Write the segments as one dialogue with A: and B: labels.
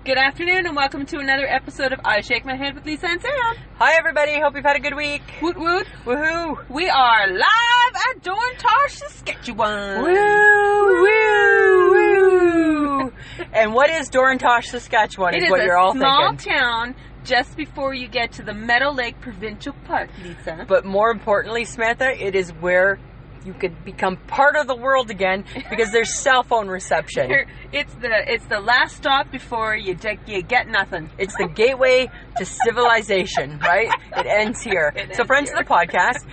A: Good afternoon and welcome to another episode of I Shake My Head with Lisa and Sam.
B: Hi everybody, hope you've had a good week.
A: Woot woot.
B: Woohoo.
A: We are live at Dorntosh, Saskatchewan.
B: Woo, woo, woo. And what is Dorntosh, Saskatchewan is what you're all thinking.
A: It is a small town just before you get to the Meadow Lake Provincial Park, Lisa.
B: But more importantly, Samantha, it is where you could become part of the world again because there's cell phone reception.
A: It's the last stop before you get nothing.
B: It's the gateway to civilization, right? It ends here. So friends of the podcast,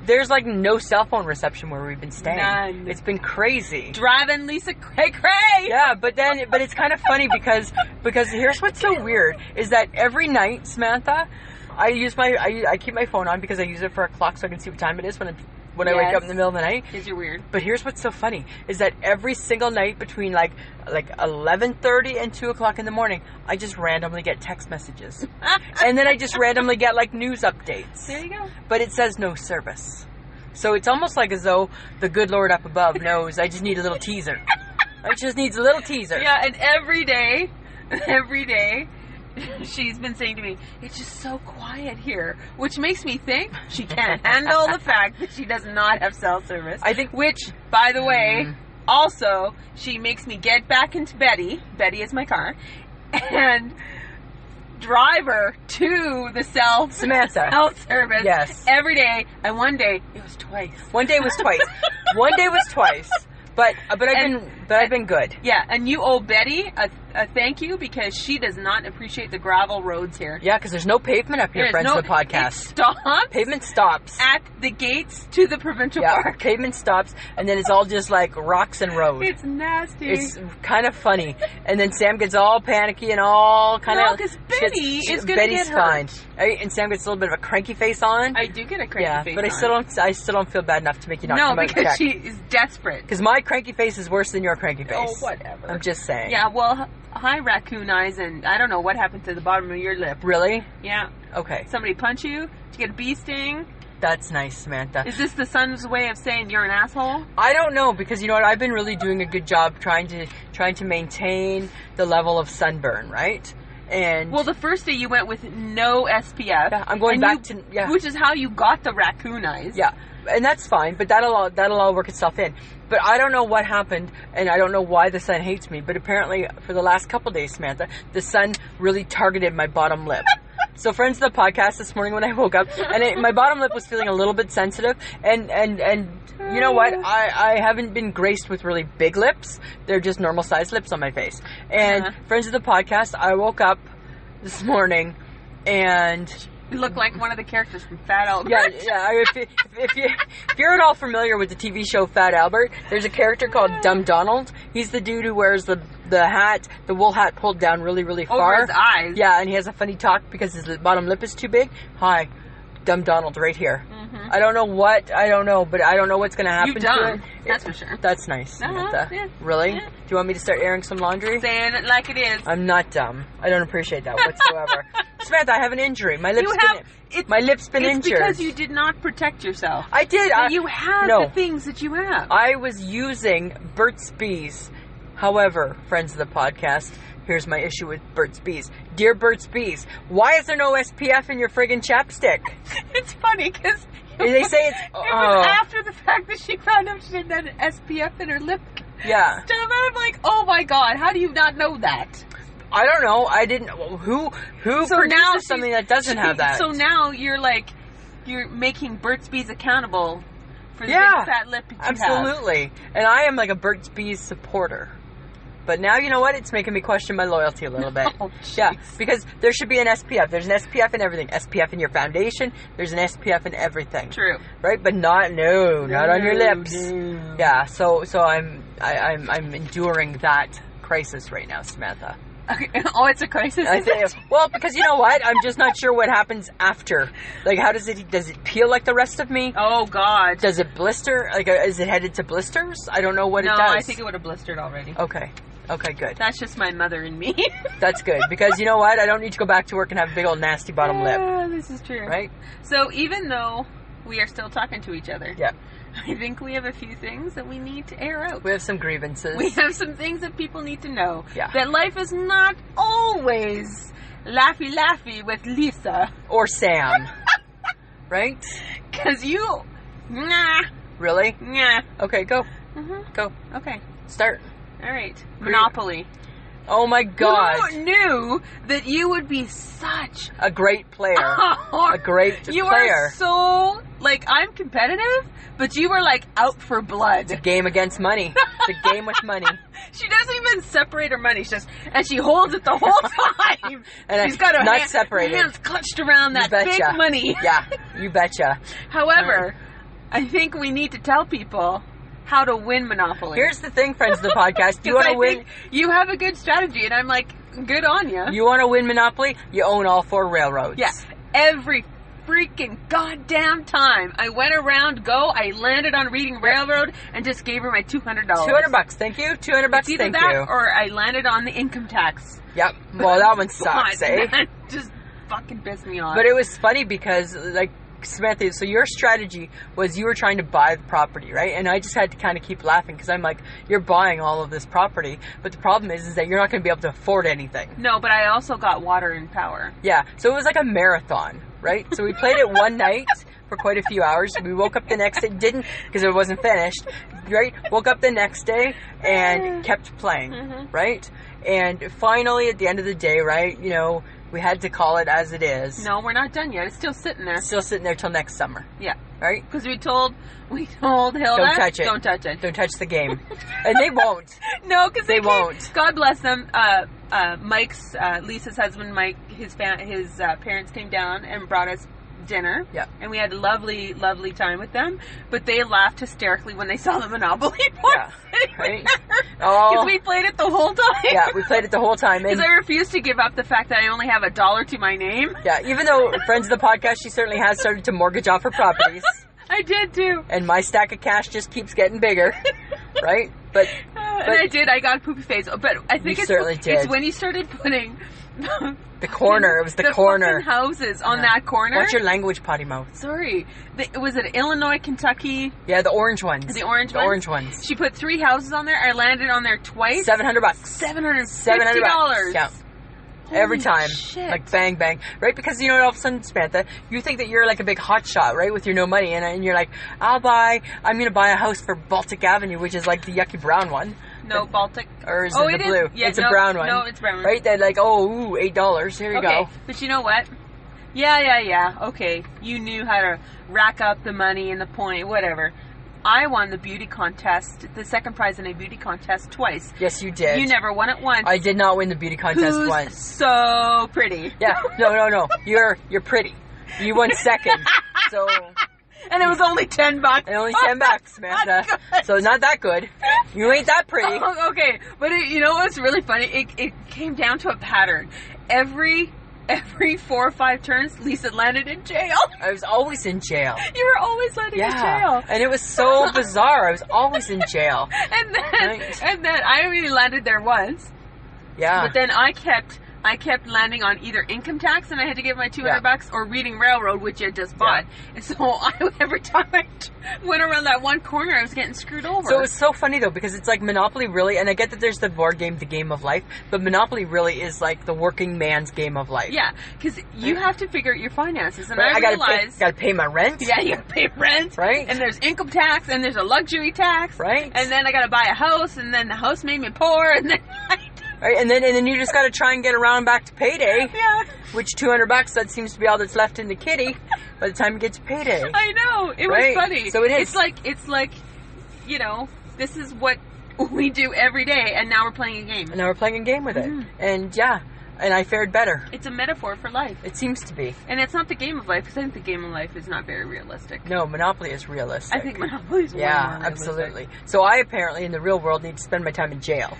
B: there's like no cell phone reception where we've been staying.
A: None.
B: It's been crazy.
A: Driving Lisa cray.
B: Yeah, but it's kind of funny because here's what's so weird is that every night, Samantha, I keep my phone on because I use it for a clock so I can see what time it is when I wake up in the middle of the night.
A: Because you're weird.
B: But here's what's so funny is that every single night between like 11:30 and 2 o'clock in the morning, I just randomly get text messages. And then I just randomly get like news updates.
A: There you go.
B: But it says no service. So it's almost like as though the good Lord up above knows I just need a little teaser. I just needs a little teaser.
A: Yeah, and every day, she's been saying to me, it's just so quiet here, which makes me think she can't handle the fact that she does not have cell service.
B: I think,
A: which, by the way, also, she makes me get back into Betty is my car, and drive her to the cell service every day, and one day, it was twice.
B: One day was twice. But I've been good.
A: Yeah, and you owe Betty a thank you because she does not appreciate the gravel roads here.
B: Yeah, because there's no pavement up here, friends of the podcast.
A: Pavement
B: stops
A: at the gates to the provincial park.
B: Pavement stops, and then it's all just like rocks and road.
A: It's nasty.
B: It's kind of funny, and then Sam gets all panicky and all kind of.
A: No, because Betty is going to get hurt.
B: Fine, and Sam gets a little bit of a cranky face on.
A: I do get a cranky face.
B: But I still don't feel bad enough to make you not come out and check.
A: No, because she is desperate.
B: Because my cranky face is worse than your cranky face.
A: Oh, whatever.
B: I'm just saying.
A: Yeah, well, hi, raccoon eyes, and I don't know what happened to the bottom of your lip.
B: Really?
A: Yeah.
B: Okay.
A: Somebody punch you? Did you get a bee sting?
B: That's nice, Samantha.
A: Is this the sun's way of saying you're an asshole?
B: I don't know, because you know what? I've been really doing a good job trying to maintain the level of sunburn, right? And
A: well, the first day you went with no SPF.
B: Yeah, I'm going back
A: which is how you got the raccoon eyes.
B: Yeah, and that's fine, but that'll all work itself in. But I don't know what happened, and I don't know why the sun hates me, but apparently for the last couple days, Samantha, the sun really targeted my bottom lip. So friends of the podcast, this morning when I woke up, and my bottom lip was feeling a little bit sensitive, and you know what? I haven't been graced with really big lips. They're just normal sized lips on my face. And friends of the podcast, I woke up this morning, and
A: you look like one of the characters from Fat Albert.
B: Yeah. If you're at all familiar with the TV show Fat Albert, there's a character called Dumb Donald. He's the dude who wears the wool hat pulled down really, really far.
A: Over his eyes.
B: Yeah, and he has a funny talk because his bottom lip is too big. Hi, Dumb Donald right here. I don't know, but I don't know what's going to happen to it.
A: That's for sure.
B: That's nice, Samantha.
A: Yeah.
B: Really?
A: Yeah.
B: Do you want me to start airing some laundry?
A: Saying it like it is.
B: I'm not dumb. I don't appreciate that whatsoever. Samantha, I have an injury. My lip's been injured.
A: It's because you did not protect yourself.
B: I did.
A: You have the things that you have.
B: I was using Burt's Bees. However, friends of the podcast, here's my issue with Burt's Bees. Dear Burt's Bees, why is there no SPF in your friggin' chapstick?
A: It's funny because
B: they say it
A: was after the fact that she found out she didn't have an SPF in her lip.
B: Yeah.
A: So I'm like, oh my god, how do you not know that?
B: I don't know. I didn't. Who produces something that doesn't have that?
A: So now you're making Burt's Bees accountable for the big fat lip that you have.
B: Absolutely. And I am like a Burt's Bees supporter. But now, you know what? It's making me question my loyalty a little bit.
A: Oh,
B: yeah, because there should be an SPF. There's an SPF in everything. SPF in your foundation. There's an SPF in everything.
A: True.
B: Right? But not on your lips.
A: No.
B: Yeah. So I'm enduring that crisis right now, Samantha.
A: Okay. Oh, it's a crisis.
B: Well, because you know what? I'm just not sure what happens after. Like, does it peel like the rest of me?
A: Oh, God.
B: Does it blister? Like, is it headed to blisters? I don't know what it does.
A: No, I think it would have blistered already.
B: Okay, good.
A: That's just my mother and me.
B: That's good, because you know what? I don't need to go back to work and have a big old nasty bottom lip.
A: This is true.
B: Right?
A: So even though we are still talking to each other.
B: Yeah.
A: I think we have a few things that we need to air out.
B: We have some grievances.
A: We have some things that people need to know.
B: Yeah.
A: That life is not always laughy with Lisa.
B: Or Sam. Right?
A: Because you... Nah.
B: Really?
A: Nah.
B: Okay, go.
A: Mm-hmm.
B: Go.
A: Okay.
B: Start.
A: All right. Monopoly.
B: Oh my God.
A: Who knew that you would be such
B: a great player? A great
A: you
B: player.
A: Are so, like, I'm competitive, but you were, like, out for blood.
B: It's a game against money. It's a game with money.
A: She doesn't even separate her money. And she holds it the whole time.
B: And
A: she's got her
B: separated.
A: Hands clutched around that big money.
B: Yeah, you betcha.
A: However, I think we need to tell people how to win Monopoly.
B: Here's the thing, friends of the podcast. You want to win?
A: You have a good strategy, and I'm like, good on you.
B: You want to win Monopoly? You own all 4 railroads.
A: Yeah. Every freaking goddamn time I went around I landed on Reading Railroad and just gave her my $200.
B: $200, thank you. $200,
A: it's either
B: thank
A: that,
B: you.
A: Or I landed on the income tax.
B: Yep. Well, that one sucks, eh?
A: That just fucking pissed me off.
B: But it was funny because, like, Samantha, so your strategy was you were trying to buy the property, right? And I just had to kind of keep laughing because I'm like, you're buying all of this property, but the problem is that you're not going to be able to afford anything.
A: No, but I also got water and power.
B: Yeah, so it was like a marathon, right? So we played it one night for quite a few hours. We woke up the next day, didn't, because it wasn't finished, right? Woke up the next day and kept playing, right? And finally, at the end of the day, right, you know, we had to call it as it is.
A: No, we're not done yet. It's still sitting there.
B: It's still sitting there till next summer.
A: Yeah.
B: Right?
A: Because we told Hilda,
B: don't touch it.
A: Don't touch it.
B: Don't touch the game. And they won't.
A: No, because
B: they won't.
A: God bless them. Mike's, Lisa's husband, Mike, his parents came down and brought us dinner.
B: Yeah.
A: And we had a lovely, lovely time with them. But they laughed hysterically when they saw the Monopoly board.
B: Yeah. Right?
A: Because we played it the whole time.
B: Yeah, we played it the whole time.
A: Because I refused to give up the fact that I only have $1 to my name.
B: Yeah, even though, friends of the podcast, she certainly has started to mortgage off her properties.
A: I did too.
B: And my stack of cash just keeps getting bigger. Right? But
A: and I did. I got a poopy face. But I think it's when you started putting
B: the corner. It was the corner.
A: Fucking houses on that corner.
B: Watch your language, potty mouth.
A: Sorry. Was it Illinois, Kentucky?
B: Yeah, the orange ones.
A: The orange ones. She put 3 houses on there. I landed on there twice.
B: $700.
A: $750.
B: Yeah.
A: Holy
B: every time.
A: Shit.
B: Like bang, bang. Right? Because, you know, all of a sudden, Samantha, you think that you're like a big hot shot, right? With your no money. And you're like, I'm going to buy a house for Baltic Avenue, which is like the yucky brown one.
A: No, Baltic.
B: Or is it the blue?
A: Yeah,
B: it's a brown one.
A: No, it's brown.
B: Right? They're like, $8. Here you go.
A: But you know what? Yeah. Okay. You knew how to rack up the money and the point, whatever. I won the beauty contest, the second prize in a beauty contest twice.
B: Yes, you did.
A: You never won it once.
B: I did not win the beauty contest once.
A: So pretty.
B: Yeah. No. You're pretty. You won second. So.
A: And it was only $10.
B: And only $10, Samantha. So not that good. You ain't that pretty.
A: Oh, okay, but you know what's really funny? It came down to a pattern. Every 4 or 5 turns, Lisa landed in jail.
B: I was always in jail.
A: You were always landing in jail.
B: And it was so bizarre. I was always in jail.
A: And then I only landed there once.
B: Yeah.
A: But then I kept landing on either income tax, and I had to give my $200, or Reading Railroad, which I just bought. Yeah. And so every time I went around that one corner, I was getting screwed over.
B: So it's so funny, though, because it's like Monopoly really, and I get that there's the board game, the game of life, but Monopoly really is like the working man's game of life.
A: Yeah, because you have to figure out your finances, and I
B: gotta pay my rent.
A: Yeah, you gotta pay rent.
B: Right.
A: And there's income tax, and there's a luxury tax.
B: Right.
A: And then I gotta buy a house, and then the house made me poor, and then
B: right, and then you just got to try and get around back to payday.
A: Yeah.
B: Which $200, that seems to be all that's left in the kitty by the time you get to payday.
A: I know. It was funny.
B: So it is.
A: It's like, you know, this is what we do every day, and now we're playing a game.
B: And now we're playing a game with it. And and I fared better.
A: It's a metaphor for life.
B: It seems to be.
A: And it's not the game of life, because I think the game of life is not very realistic.
B: No, Monopoly is realistic.
A: I think Monopoly is way more realistic.
B: Absolutely. So I apparently, in the real world, need to spend my time in jail.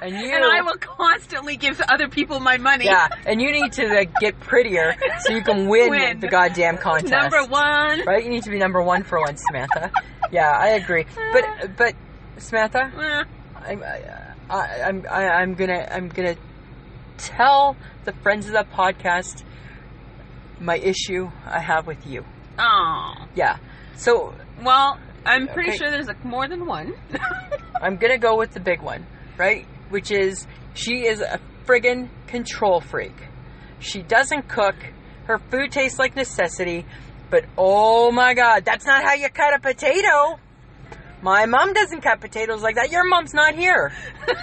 B: And
A: I will constantly give other people my money.
B: Yeah, and you need to get prettier so you can win the goddamn contest.
A: Number 1.
B: Right? You need to be number 1 for once, Samantha. Yeah, I agree. But Samantha, I'm gonna tell the friends of the podcast my issue I have with you.
A: Oh.
B: Yeah. So,
A: well, I'm pretty sure there's more than one.
B: I'm going to go with the big one, right? Which is, she is a friggin' control freak. She doesn't cook. Her food tastes like necessity. But, oh my God, that's not how you cut a potato. My mom doesn't cut potatoes like that. Your mom's not here.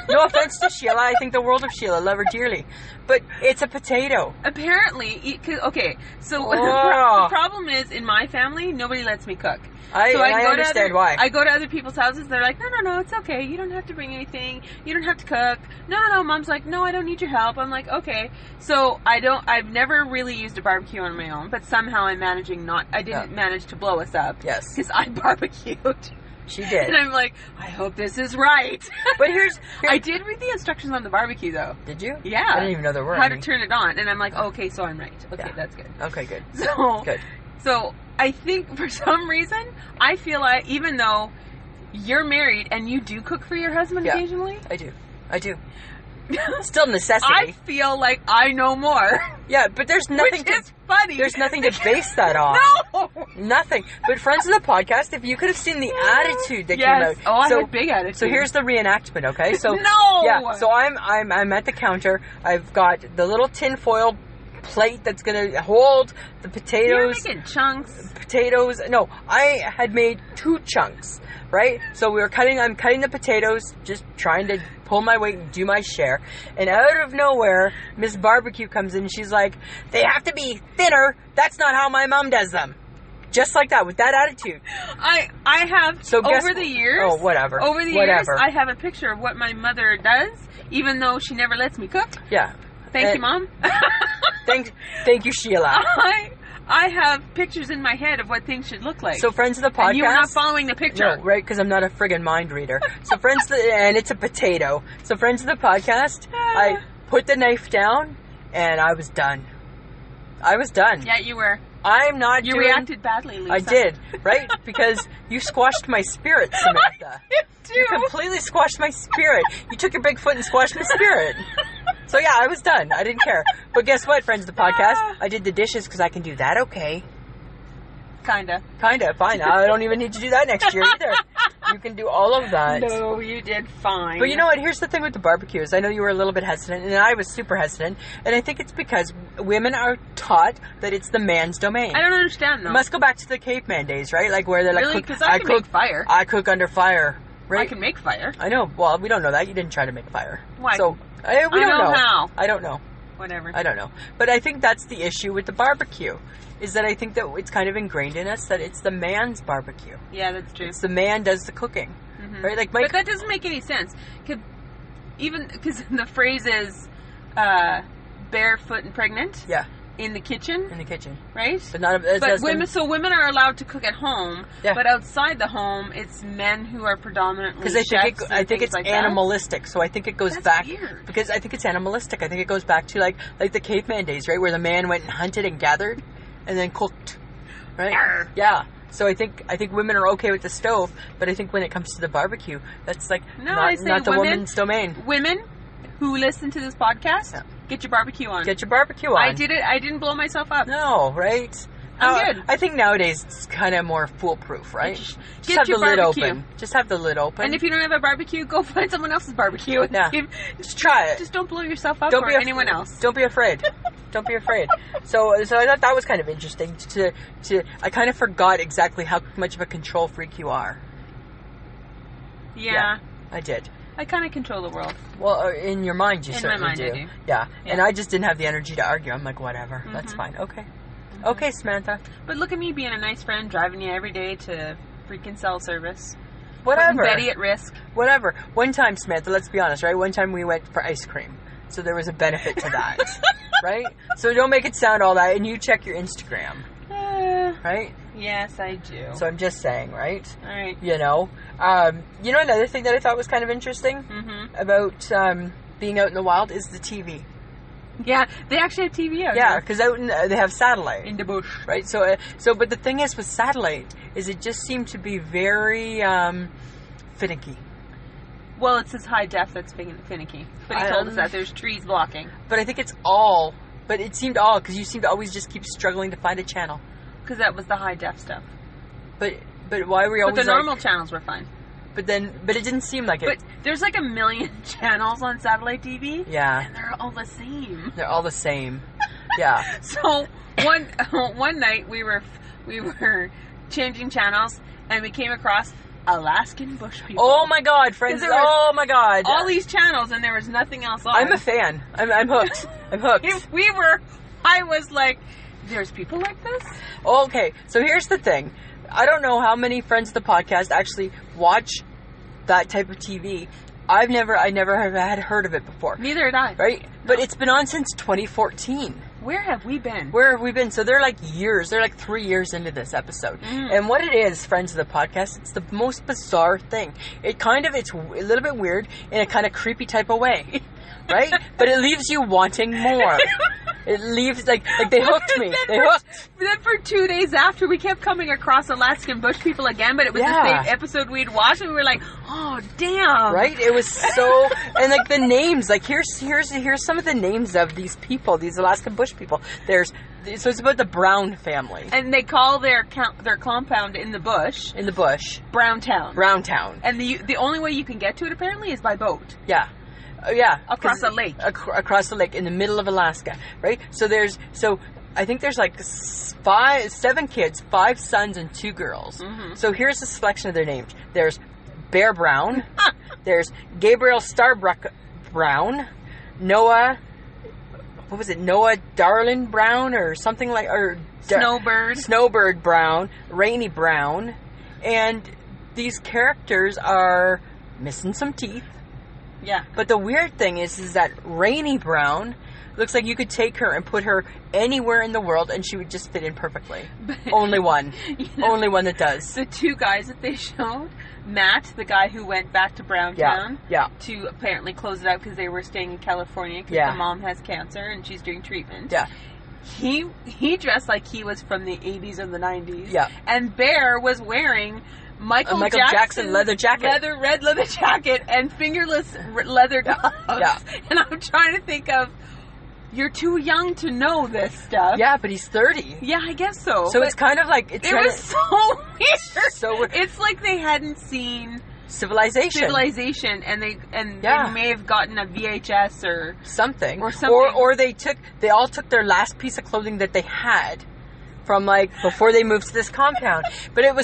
B: No offense to Sheila. I think the world of Sheila. Love her dearly. But it's a potato.
A: Apparently, okay, so the problem is, in my family, nobody lets me cook.
B: I understand why.
A: I go to other people's houses, they're like, no, it's okay. You don't have to bring anything. You don't have to cook. No. Mom's like, no, I don't need your help. I'm like, okay. So I've never really used a barbecue on my own, but somehow I'm managing I didn't manage to blow us up.
B: Yes.
A: Because I barbecued.
B: She did.
A: And I'm like, I hope this is right.
B: But here's
A: I did read the instructions on the barbecue, though.
B: Did you?
A: Yeah.
B: I didn't even know there were
A: How
B: any.
A: to turn it on. And I'm like, okay, so I'm right. Okay, that's good.
B: Okay, good.
A: Good. So I think for some reason, I feel like even though you're married and you do cook for your husband occasionally.
B: I do. Still necessity.
A: I feel like I know more.
B: Yeah, but there's nothing
A: Which is funny.
B: There's nothing to base that on.
A: No!
B: Nothing. But friends of the podcast, if you could have seen the attitude that came out.
A: Oh, I had big attitude.
B: So here's the reenactment, okay? So
A: no!
B: Yeah, so I'm at the counter. I've got the little tin foil plate that's gonna hold the potatoes.
A: You're making chunks.
B: Potatoes. No, I had made 2 chunks, right? So I'm cutting the potatoes, just trying to pull my weight and do my share. And out of nowhere, Miss Barbecue comes in and she's like, they have to be thinner. That's not how my mom does them. Just like that, with that attitude.
A: I have, over the years.
B: Oh, whatever.
A: Over the years, I have a picture of what my mother does, even though she never lets me cook.
B: Yeah.
A: Thank you, Mom.
B: Thank you, Sheila.
A: I have pictures in my head of what things should look like.
B: So, friends of the podcast,
A: and you were not following the picture,
B: no, right? Because I'm not a friggin' mind reader. So, and it's a potato. So, friends of the podcast, I put the knife down, and I was done.
A: Yeah, you were.
B: I'm not.
A: You reacted badly, Lisa.
B: I did, right? Because you squashed my spirit, Samantha. You completely squashed my spirit. You took your big foot and squashed my spirit. So yeah, I was done. I didn't care. But guess what, friends of the podcast? I did the dishes because I can do that okay.
A: Kinda.
B: Fine. I don't even need to do that next year either. You can do all of that.
A: No, you did fine.
B: But you know what? Here's the thing with the barbecues. I know you were a little bit hesitant, and I was super hesitant. And I think it's because women are taught that it's the man's domain.
A: I don't understand, though.
B: You must go back to the caveman days, right? Like where they're like,
A: really? Because I can make fire.
B: I cook under fire. Right?
A: I can make fire.
B: I know. Well, we don't know that. You didn't try to make fire.
A: Why?
B: So we don't know
A: how.
B: I don't know.
A: Whatever.
B: I don't know. But I think that's the issue with the barbecue, is that I think that it's kind of ingrained in us that it's the man's barbecue.
A: Yeah, that's true.
B: It's the man does the cooking. Mm-hmm. Right?
A: But that doesn't make any sense. Even because the phrase is barefoot and pregnant.
B: Yeah.
A: In the kitchen. Right?
B: But
A: women are allowed to cook at home, but outside the home, it's men who are predominantly chefs. I think it's
B: like animalistic. So I think it goes back. Weird. Because I think it's animalistic. I think it goes back to like the caveman days, right? Where the man went and hunted and gathered and then cooked. Right?
A: Arr.
B: Yeah. So I think women are okay with the stove, but I think when it comes to the barbecue, that's like not the woman's domain.
A: Women who listen to this podcast, get your barbecue on.
B: Get your barbecue on.
A: I did it. I didn't blow myself up.
B: No, right?
A: I'm good.
B: I think nowadays it's kind of more foolproof, right?
A: Just
B: have the lid
A: barbecue.
B: open. Just have the lid open.
A: And if you don't have a barbecue, go find someone else's barbecue.
B: Just try it.
A: Just don't blow yourself up or anyone else.
B: Don't be afraid. Don't be afraid. So I thought that was kind of interesting. I kind of forgot exactly how much of a control freak you are.
A: Yeah.
B: I did.
A: I kind of control the world.
B: Well, in your mind, you certainly do.
A: In my mind, I do.
B: Yeah. And I just didn't have the energy to argue. I'm like, whatever. Mm-hmm. That's fine. Okay. Mm-hmm. Okay, Samantha.
A: But look at me being a nice friend, driving you every day to freaking cell service.
B: Whatever.
A: Putting Betty at risk.
B: Whatever. One time, Samantha, let's be honest, right? One time we went for ice cream. So there was a benefit to that. Right? So don't make it sound all that. And you check your Instagram. Right?
A: Yes, I do.
B: So I'm just saying, right?
A: All right.
B: You know, another thing that I thought was kind of interesting about being out in the wild is the TV.
A: Yeah, they actually have TV out
B: Yeah, because they have satellite
A: in the bush,
B: right? So, but the thing is with satellite is it just seemed to be very finicky.
A: Well, it's this high def that's finicky. But he told us that there's trees blocking.
B: But I think it's all. But it seemed all because you seem to always just keep struggling to find a channel.
A: Because that was the high def stuff.
B: But why were we always
A: But the normal channels were fine.
B: But it didn't seem like it.
A: But there's like 1 million channels on satellite TV.
B: Yeah.
A: And they're all the same.
B: They're all the same. Yeah.
A: So one night we were changing channels and we came across Alaskan bush people.
B: Oh my God, friends! Oh my God!
A: All these channels and there was nothing else on.
B: I'm a fan. I'm hooked. I'm hooked.
A: I was like, there's people like this?
B: Okay, so here's the thing. I don't know how many friends of the podcast actually watch that type of TV. I never have had heard of it before.
A: Neither had I.
B: Right? No. But it's been on since 2014.
A: Where have we been?
B: Where have we been? So they're like years. They're like 3 years into this episode. And what it is, friends of the podcast, it's the most bizarre thing. It's a little bit weird in a kind of creepy type of way. Right? But it leaves you wanting more. It leaves, like they hooked me. They hooked.
A: Then for 2 days after, we kept coming across Alaskan bush people again, but it was the same episode we'd watched, and we were like, oh, damn.
B: Right? It was so, and like the names, like here's some of the names of these people, these Alaskan bush people. So it's about the Brown family.
A: And they call their compound in the bush. Browntown. And the only way you can get to it, apparently, is by boat.
B: Yeah. Yeah.
A: Across a lake.
B: Across the lake in the middle of Alaska, right? So I think there's like 7 kids, 5 sons and 2 girls. Mm-hmm. So here's a selection of their names. There's Bear Brown. There's Gabriel Starbruck Brown. Noah Darlin Brown or something like, or Snowbird Brown, Rainy Brown. And these characters are missing some teeth.
A: Yeah.
B: But the weird thing is that Rainy Brown looks like you could take her and put her anywhere in the world and she would just fit in perfectly. Only one. Only one that does.
A: The 2 guys that they showed, Matt, the guy who went back to Browntown to apparently close it out because they were staying in California because the mom has cancer and she's doing treatment.
B: Yeah.
A: He dressed like he was from the 80s or the 90s.
B: Yeah.
A: And Bear was wearing Michael Jackson
B: leather jacket.
A: Red leather jacket and fingerless leather gloves.
B: Yeah.
A: And I'm trying to think of, you're too young to know this stuff.
B: Yeah, but he's 30.
A: Yeah, I guess so.
B: So it's kind of like...
A: It was so weird. So it's like they hadn't seen... Civilization, and they may have gotten a VHS or
B: something. Or they all took their last piece of clothing that they had from like before they moved to this compound. But what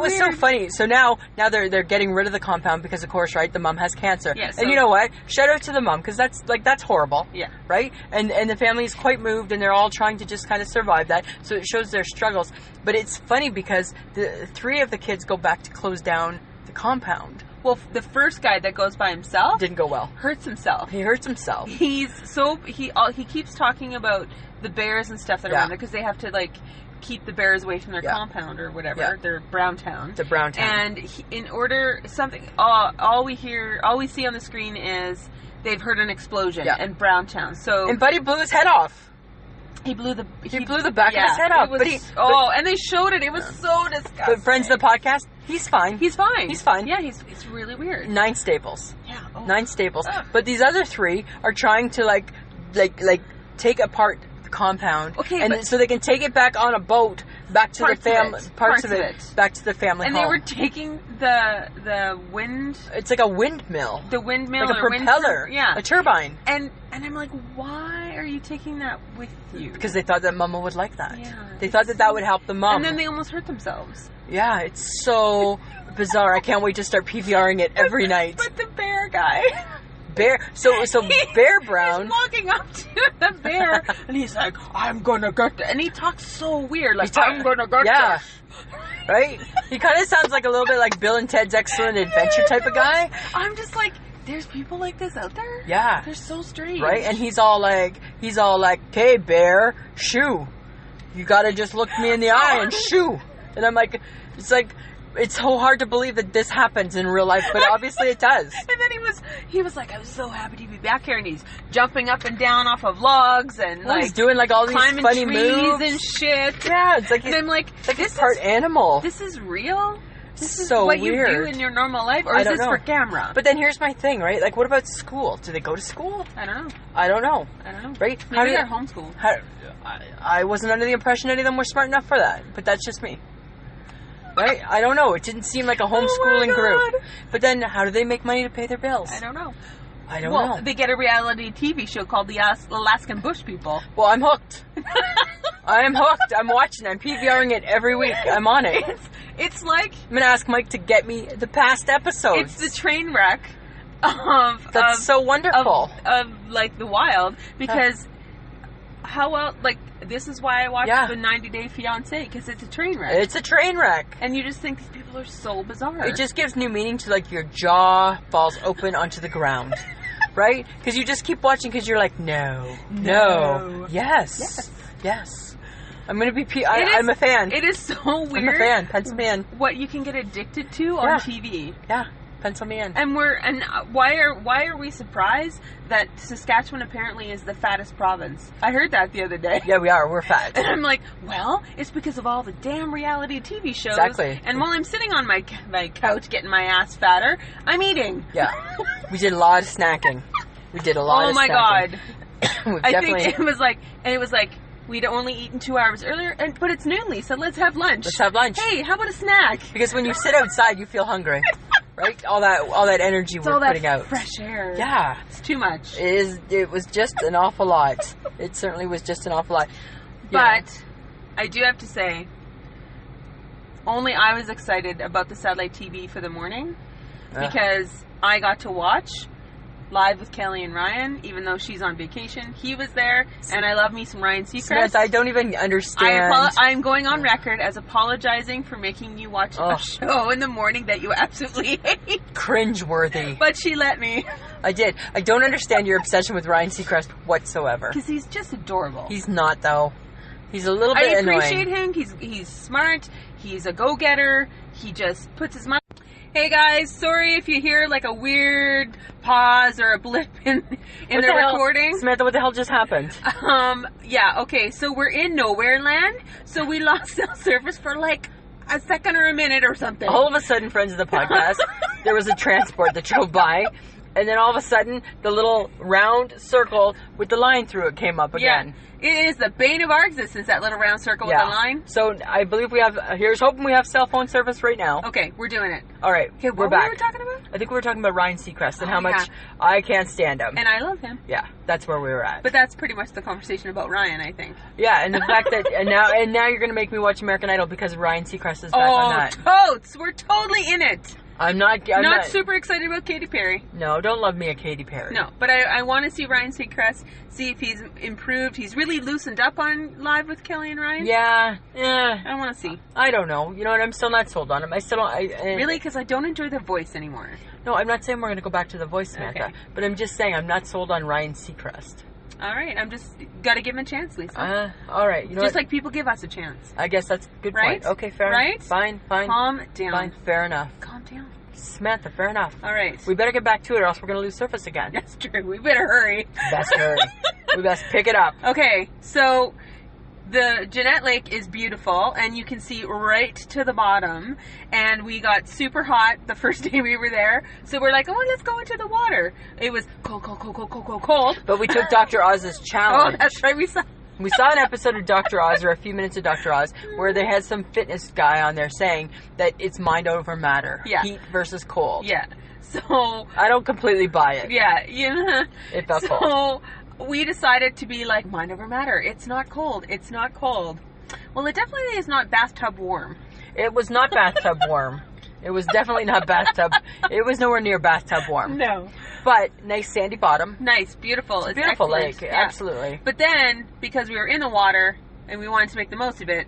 B: was so funny, so now they're getting rid of the compound because of course, right, the mom has cancer.
A: Yeah,
B: and you know what? Shout out to the mom because that's horrible.
A: Yeah.
B: Right? And the family is quite moved and they're all trying to just kind of survive that. So it shows their struggles. But it's funny because the 3 of the kids go back to close down the compound.
A: Well, the first guy that goes by himself
B: didn't go well.
A: Hurts himself.
B: He hurts himself.
A: He keeps talking about the bears and stuff that are around there because they have to like keep the bears away from their compound or whatever.
B: Yeah.
A: Their Browntown.
B: The Browntown.
A: And all we see on the screen is they've heard an explosion in Browntown. So
B: and Buddy blew his head off.
A: He blew the
B: back of his head off.
A: And they showed it. It was so disgusting.
B: But friends of the podcast, he's fine.
A: He's fine.
B: He's fine.
A: Yeah, it's really weird.
B: 9 staples.
A: Yeah. Oh.
B: 9 staples. But these other 3 are trying to like take apart the compound. Okay. So they can take it back on a boat back to the family. Parts of it. Back to the family home.
A: And they were taking the wind.
B: It's like a windmill.
A: The windmill.
B: Like a propeller. A turbine.
A: And I'm like, why are you taking that with you?
B: Because they thought that Mama would like that.
A: Yeah.
B: They thought that would help the mom.
A: And then they almost hurt themselves.
B: Yeah, it's so bizarre. I can't wait to start PVRing it every night.
A: But the bear guy.
B: So Bear Brown.
A: He's walking up to the bear and he's like, I'm gonna get this. And he talks so weird, like, I'm gonna get this.
B: Right? He kind of sounds like a little bit like Bill and Ted's Excellent Adventure type of guy.
A: I'm just like, there's people like this out there?
B: Yeah.
A: They're so strange.
B: Right? And he's all like, hey, bear, shoo. You gotta just look me in the eye and shoo. And I'm like, it's so hard to believe that this happens in real life, but obviously it does.
A: And then he was like, I was so happy to be back here, and he's jumping up and down off of logs and
B: he's doing like all these funny moves
A: and shit.
B: Yeah, it's like
A: I'm like,
B: this part animal.
A: This is real. This is
B: so
A: what
B: weird.
A: You do in your normal life, or is this for camera?
B: But then here's my thing, right? Like, what about school? Do they go to school?
A: I don't know.
B: I don't know. Right?
A: Maybe they're homeschooled.
B: I wasn't under the impression any of them were smart enough for that, but that's just me. Right? I don't know. It didn't seem like a homeschooling group. But then, how do they make money to pay their bills?
A: I don't know.
B: I don't know.
A: They get a reality TV show called the Alaskan Bush People.
B: Well, I'm hooked. I am hooked. I'm watching. I'm PVRing it every week. I'm on it.
A: It's like...
B: I'm going to ask Mike to get me the past episodes.
A: It's the train wreck of...
B: That's so wonderful.
A: Of like, the wild. Because how else... Like, this is why I watched the 90 Day Fiancé. Because it's a train wreck.
B: It's a train wreck.
A: And you just think these people are so bizarre.
B: It just gives new meaning to, like, your jaw falls open onto the ground. Right? Because you just keep watching because you're like, no. Yes. I'm going to be... I'm a fan.
A: It is so weird.
B: I'm a fan. Pencil me in.
A: What you can get addicted to on TV.
B: Yeah. Pencil me in.
A: And why are we surprised that Saskatchewan apparently is the fattest province? I heard that the other day.
B: Yeah, we are. We're fat.
A: And I'm like, well, it's because of all the damn reality TV shows.
B: Exactly.
A: And while I'm sitting on my couch getting my ass fatter, I'm eating.
B: Yeah. We did a lot of snacking.
A: Oh my God.
B: I
A: think it was like, we'd only eaten 2 hours earlier, but it's noon, Lisa. Let's have lunch. Hey, how about a snack?
B: Because when you sit outside, you feel hungry, right? All that energy we're putting out.
A: Fresh air.
B: Yeah,
A: it's too much.
B: It was just an awful lot. It certainly was just an awful lot.
A: But I do have to say, only I was excited about the satellite TV for the morning because I got to watch Live with Kelly and Ryan, even though she's on vacation. He was there, and I love me some Ryan Seacrest.
B: Smith, I don't even understand.
A: I'm going on record as apologizing for making you watch a show in the morning that you absolutely hate.
B: Cringeworthy.
A: But she let me.
B: I did. I don't understand your obsession with Ryan Seacrest whatsoever.
A: Because he's just adorable.
B: He's not, though. He's a little bit annoying.
A: I appreciate him. He's smart. He's a go-getter. He just puts his mind... Hey guys, sorry if you hear like a weird pause or a blip in the recording.
B: Samantha, what the hell just happened?
A: Okay, so we're in nowhere land, so we lost cell service for like a second or a minute or something.
B: All of a sudden, friends of the podcast, there was a transport that drove by, and then all of a sudden, the little round circle with the line through it came up again.
A: Yeah. It is the bane of our existence, that little round circle with the line.
B: So I believe we have, here's hoping we have cell phone service right now.
A: Okay, we're doing it.
B: All right,
A: okay,
B: we're back.
A: What were we talking about?
B: I think we were talking about Ryan Seacrest and how much I can't stand him.
A: And I love him.
B: Yeah, that's where we were at.
A: But that's pretty much the conversation about Ryan, I think.
B: Yeah, and the fact that, and now you're going to make me watch American Idol because Ryan Seacrest is back on that.
A: Oh, totes! We're totally in it.
B: I'm not
A: super excited about Katy Perry.
B: No, don't love me a Katy Perry.
A: No, but I want to see Ryan Seacrest, see if he's improved. He's really loosened up on Live with Kelly and Ryan.
B: Yeah.
A: I want to see.
B: I don't know. You know what? I'm still not sold on him. I still don't.
A: Really? Because I don't enjoy the voice anymore.
B: No, I'm not saying we're going to go back to the voice, Samantha.
A: Okay.
B: But I'm just saying I'm not sold on Ryan Seacrest.
A: All right, I'm just got to give him a chance, Lisa.
B: All right, you know
A: just like people give us a chance.
B: I guess that's a good
A: right?
B: point. Okay, fair.
A: Right?
B: Fine.
A: Calm down.
B: Fine, fair enough.
A: Calm down.
B: Samantha, fair enough.
A: All right.
B: We better get back to it, or else we're going to lose surface again.
A: That's true. We better hurry.
B: Best hurry. We best pick it up.
A: Okay, so the Jeanette Lake is beautiful, and you can see right to the bottom. And we got super hot the first day we were there, so we're like, oh, let's go into the water. It was cold.
B: But we took Dr. Oz's challenge.
A: Oh, that's right. We
B: saw an episode of Dr. Oz, or a few minutes of Dr. Oz, where they had some fitness guy on there saying that it's mind over matter.
A: Yeah.
B: Heat versus cold.
A: Yeah. So
B: I don't completely buy it.
A: Yeah.
B: It felt cold.
A: So we decided to be like, mind over matter. It's not cold. It's not cold. Well, it definitely is not bathtub warm.
B: It was not bathtub warm. It was definitely not bathtub. It was nowhere near bathtub warm.
A: No.
B: But nice sandy bottom.
A: Nice, beautiful.
B: It's a beautiful
A: excellent.
B: lake,
A: Yeah.
B: absolutely.
A: But then, because we were in the water and we wanted to make the most of it,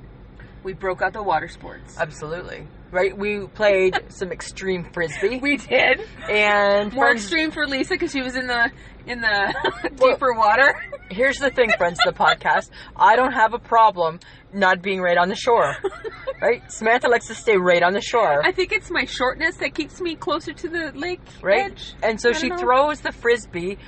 A: we broke out the water sports.
B: Absolutely. Right? We played some extreme frisbee.
A: We did.
B: And
A: more extreme for Lisa because she was in the deeper water.
B: Here's the thing, friends of the podcast. I don't have a problem not being right on the shore. Right? Samantha likes to stay right on the shore.
A: I think it's my shortness that keeps me closer to the lake edge.
B: And so she throws the frisbee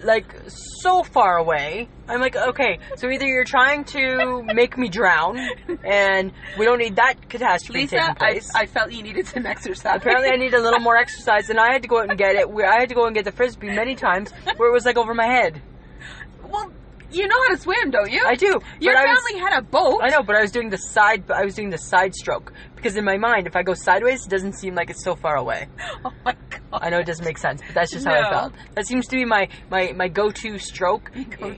B: like so far away. I'm like, okay, so either you're trying to make me drown, and we don't need that catastrophe taking place.
A: I felt you needed some exercise.
B: Apparently I need a little more exercise, and I had to go out and get it. I had to go and get the frisbee many times where it was like over my head.
A: Well, you know how to swim, don't you?
B: I do.
A: Your family had a boat.
B: I know, but I was doing the side stroke Because in my mind, if I go sideways, it doesn't seem like it's so far away.
A: Oh my God.
B: I know it doesn't make sense, but that's just how I felt. That seems to be my go-to stroke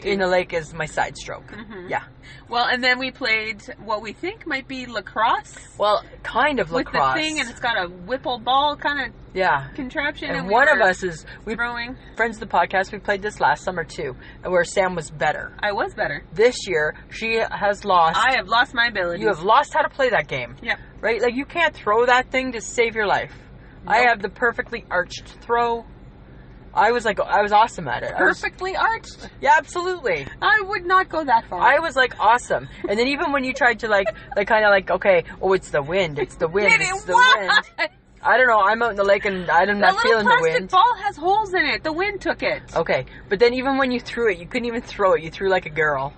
B: in a lake is my side stroke. Mm-hmm. Yeah.
A: Well, and then we played what we think might be lacrosse.
B: Well, kind of lacrosse.
A: With the thing, and it's got a whipple ball kind of contraption.
B: And one of us is
A: throwing.
B: Friends of the podcast, we played this last summer too, where Sam was better.
A: I was better.
B: This year, she has lost.
A: I have lost my ability.
B: You have lost how to play that game.
A: Yep.
B: Right? Like, you can't throw that thing to save your life. Nope. I have the perfectly arched throw. I was awesome at it.
A: Perfectly arched?
B: Yeah, absolutely.
A: I would not go that far.
B: I was like awesome. And then even when you tried to okay, oh, it's the wind. It's the wind. It's the wind. I don't know. I'm out in the lake and I'm not feeling the wind. The
A: plastic ball has holes in it. The wind took it.
B: Okay. But then even when you threw it, you couldn't even throw it. You threw like a girl.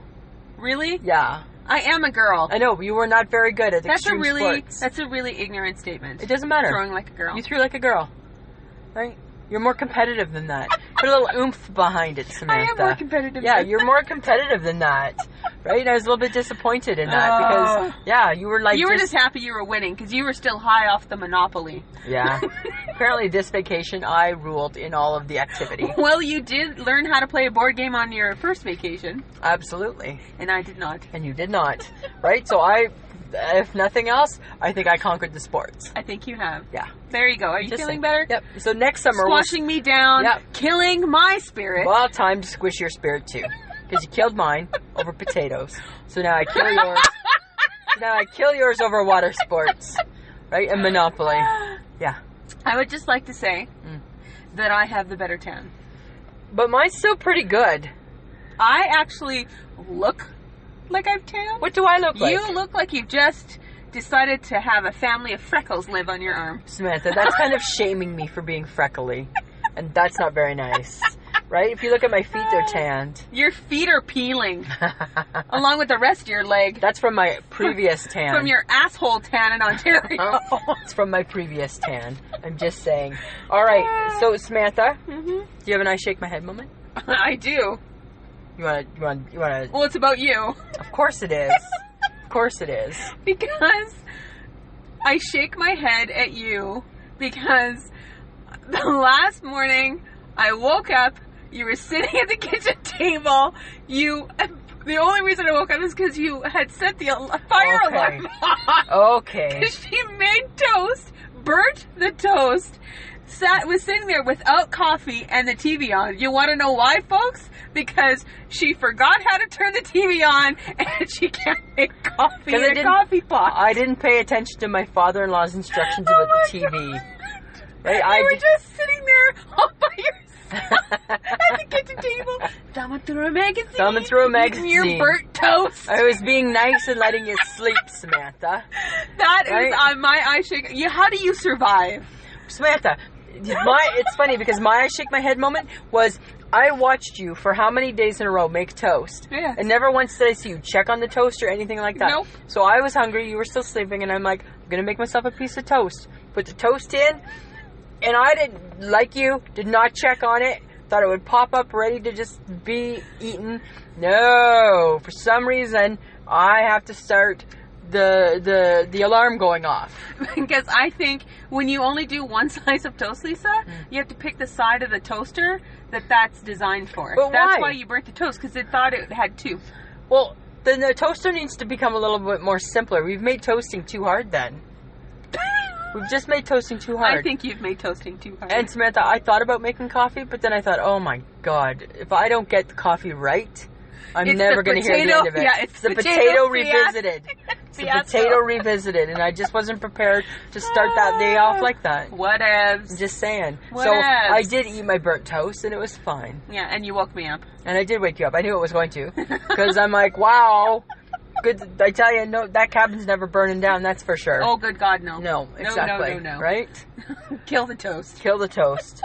A: Really?
B: Yeah.
A: I am a girl.
B: I know, but you were not very good at extreme sports.
A: That's a really ignorant statement.
B: It doesn't matter.
A: Throwing like a girl.
B: You threw like a girl. Right? You're more competitive than that. Put a little oomph behind it, Samantha.
A: I am more competitive.
B: Yeah, you're more competitive than that. Right? And I was a little bit disappointed in that because, you were like...
A: You were just happy you were winning because you were still high off the Monopoly.
B: Yeah. Apparently this vacation I ruled in all of the activity.
A: Well, you did learn how to play a board game on your first vacation.
B: Absolutely.
A: And I did not.
B: And you did not. Right? So if nothing else, I think I conquered the sports.
A: I think you have.
B: Yeah.
A: There you go. Are you feeling better?
B: Yep. So next summer...
A: Squashing me down. Yep. Killing my spirit.
B: Well, time to squish your spirit too. Because you killed mine over potatoes. So now I kill yours. Over water sports. Right? And Monopoly. Yeah.
A: I would just like to say that I have the better tan.
B: But mine's still pretty good.
A: I actually look like I've tanned.
B: What do I look like?
A: You look like you've just decided to have a family of freckles live on your arm.
B: Samantha, that's kind of shaming me for being freckly. And that's not very nice. Right? If you look at my feet, they're tanned.
A: Your feet are peeling. Along with the rest of your leg.
B: That's from my previous tan.
A: From your asshole tan in Ontario.
B: It's from my previous tan. I'm just saying. All right. So, Samantha, do you have an I shake my head moment?
A: I do.
B: You want to...
A: Well, it's about you.
B: Of course it is. Of course it is.
A: Because I shake my head at you because the last morning I woke up, you were sitting at the kitchen table. The only reason I woke up is because you had set the fire alarm on.
B: Okay.
A: Because she made toast, burnt the toast, was sitting there without coffee and the TV on. You want to know why, folks? Because she forgot how to turn the TV on and she can't make coffee in a coffee pot.
B: I didn't pay attention to my father-in-law's instructions about the TV. Right?
A: You were just sitting there all by yourself at the kitchen table, thumbing through a magazine. Eating your burnt toast.
B: I was being nice and letting you sleep, Samantha.
A: That is on my I shake. How do you survive?
B: Samantha, it's funny because my I shake my head moment was I watched you for how many days in a row make toast.
A: Yes.
B: And never once did I see you check on the toast or anything like that.
A: Nope.
B: So I was hungry, you were still sleeping, and I'm like, I'm going to make myself a piece of toast. Put the toast in, and I did not check on it. Thought it would pop up ready to just be eaten. No. For some reason, I have to start the alarm going off.
A: Because I think when you only do one slice of toast, Lisa, you have to pick the side of the toaster that's designed for.
B: But
A: that's why you burnt the toast, because it thought it had two.
B: Well, then the toaster needs to become a little bit more simpler. We've made toasting too hard then. We've just made toasting too hard.
A: I think you've made toasting too hard.
B: And Samantha, I thought about making coffee, but then I thought, oh my God, if I don't get the coffee right, I'm never going to hear the end of it.
A: Yeah, it's
B: the potato revisited. It's the potato revisited, and I just wasn't prepared to start that day off like that.
A: Whatevs.
B: I'm just saying.
A: Whatevs.
B: So I did eat my burnt toast, and it was fine.
A: Yeah, and you woke me up.
B: And I did wake you up. I knew it was going to, because I'm like, wow. Good. I tell you, no, that cabin's never burning down. That's for sure.
A: Oh, good God, no.
B: No, exactly.
A: No.
B: Right?
A: Kill the toast.
B: Kill the toast.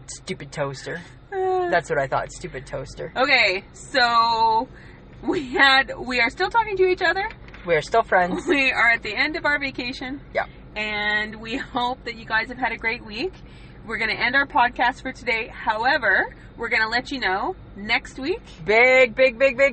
B: Stupid toaster. That's what I thought. Stupid toaster.
A: Okay, so we are still talking to each other.
B: We are still friends.
A: We are at the end of our vacation.
B: Yeah.
A: And we hope that you guys have had a great week. We're going to end our podcast for today. However, we're going to let you know next week.
B: Big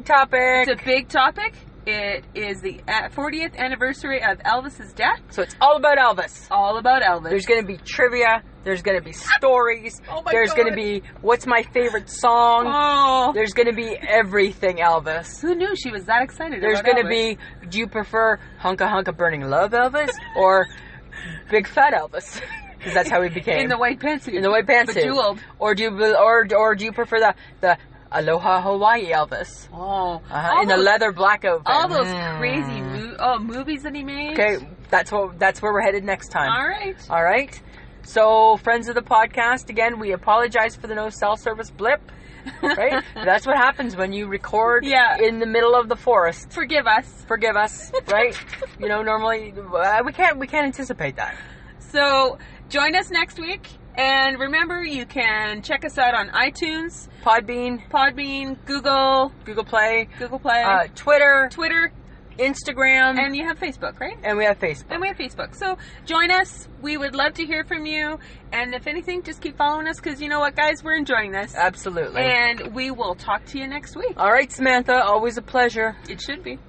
B: topic.
A: It's a big topic. It is the 40th anniversary of Elvis's death.
B: So it's all about Elvis.
A: All about Elvis.
B: There's going to be trivia. There's going to be stories.
A: Oh my
B: There's
A: God.
B: going to be what's my favorite song.
A: Oh.
B: There's going to be everything Elvis.
A: Who knew she was that excited
B: There's
A: about
B: going to
A: Elvis?
B: be, do you prefer Hunka Hunka Burning Love Elvis or Big Fat Elvis? Because that's how he became.
A: In the white pantsuit.
B: In the white pantsuit.
A: Bejeweled.
B: Or do you prefer the Aloha Hawaii Elvis?
A: Oh.
B: In the leather black outfit.
A: All those crazy movies that he made.
B: Okay, that's where we're headed next time.
A: All right.
B: So, friends of the podcast, again, we apologize for the no cell service blip. Right? That's what happens when you record in the middle of the forest.
A: Forgive us.
B: Right? Normally we can't anticipate that.
A: So, join us next week. And remember, you can check us out on iTunes,
B: Podbean,
A: Google
B: Play,
A: Twitter,
B: Instagram,
A: and you have Facebook, right?
B: And we have Facebook.
A: So join us. We would love to hear from you. And if anything, just keep following us because you know what, guys? We're enjoying this.
B: Absolutely.
A: And we will talk to you next week.
B: All right, Samantha. Always a pleasure.
A: It should be.